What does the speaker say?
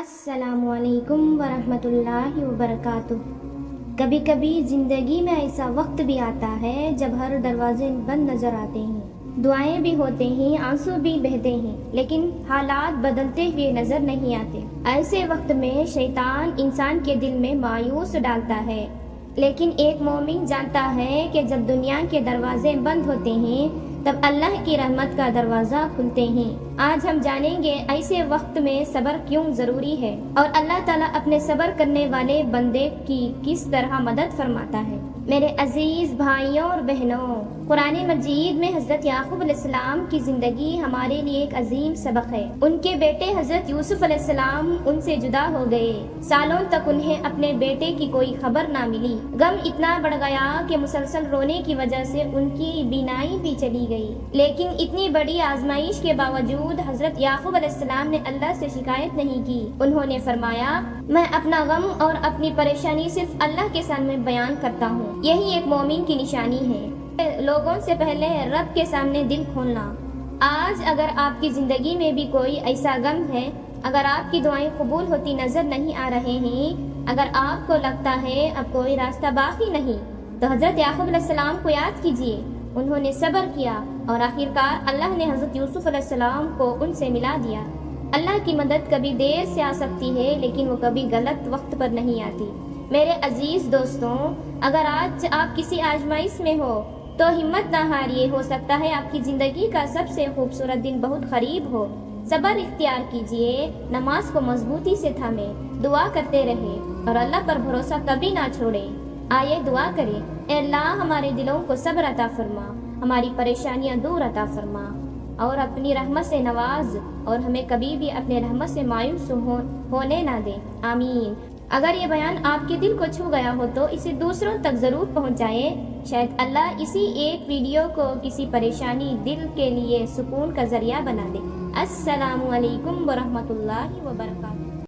السلام علیکم ورحمۃ اللہ وبرکاتہ۔ کبھی کبھی زندگی میں ایسا وقت بھی آتا ہے جب ہر دروازے بند نظر آتے ہیں، دعائیں بھی ہوتے ہیں، آنسو بھی بہتے ہیں، لیکن حالات بدلتے ہوئے نظر نہیں آتے۔ ایسے وقت میں شیطان انسان کے دل میں مایوس ڈالتا ہے، لیکن ایک مومن جانتا ہے کہ جب دنیا کے دروازے بند ہوتے ہیں تب اللہ کی رحمت کا دروازہ کھلتے ہیں۔ آج ہم جانیں گے ایسے وقت میں صبر کیوں ضروری ہے اور اللہ تعالیٰ اپنے صبر کرنے والے بندے کی کس طرح مدد فرماتا ہے۔ میرے عزیز بھائیوں اور بہنوں، قرآن مجید میں حضرت یعقوب علیہ السلام کی زندگی ہمارے لیے ایک عظیم سبق ہے۔ ان کے بیٹے حضرت یوسف علیہ السلام ان سے جدا ہو گئے، سالوں تک انہیں اپنے بیٹے کی کوئی خبر نہ ملی۔ غم اتنا بڑھ گیا کہ مسلسل رونے کی وجہ سے ان کی بینائی بھی چلی گئی، لیکن اتنی بڑی آزمائش کے باوجود حضرت یعقوب علیہ السلام نے اللہ سے شکایت نہیں کی۔ انہوں نے فرمایا، میں اپنا غم اور اپنی پریشانی صرف اللہ کے سامنے بیان کرتا ہوں۔ یہی ایک مومن کی نشانی ہے، لوگوں سے پہلے رب کے سامنے دل کھولنا۔ آج اگر آپ کی زندگی میں بھی کوئی ایسا غم ہے، اگر آپ کی دعائیں قبول ہوتی نظر نہیں آ رہے ہیں، اگر آپ کو لگتا ہے اب کوئی راستہ باقی نہیں، تو حضرت یعقوب علیہ السلام کو یاد کیجیے۔ انہوں نے صبر کیا اور آخرکار اللہ نے حضرت یوسف علیہ السلام کو ان سے ملا دیا۔ اللہ کی مدد کبھی دیر سے آ سکتی ہے، لیکن وہ کبھی غلط وقت پر نہیں آتی۔ میرے عزیز دوستوں، اگر آج آپ کسی آزمائش میں ہو تو ہمت نہ ہاریے، ہو سکتا ہے آپ کی زندگی کا سب سے خوبصورت دن بہت قریب ہو۔ صبر اختیار کیجیے، نماز کو مضبوطی سے تھامے، دعا کرتے رہے اور اللہ پر بھروسہ کبھی نہ چھوڑے۔ آئیے دعا کریں۔ اے اللہ، ہمارے دلوں کو صبر عطا فرما، ہماری پریشانیاں دور عطا فرما اور اپنی رحمت سے نواز، اور ہمیں کبھی بھی اپنے رحمت سے مایوس ہونے نہ دے، آمین۔ اگر یہ بیان آپ کے دل کو چھو گیا ہو تو اسے دوسروں تک ضرور پہنچائیں، شاید اللہ اسی ایک ویڈیو کو کسی پریشانی دل کے لیے سکون کا ذریعہ بنا دے۔ السلام علیکم ورحمۃ اللہ وبرکاتہ۔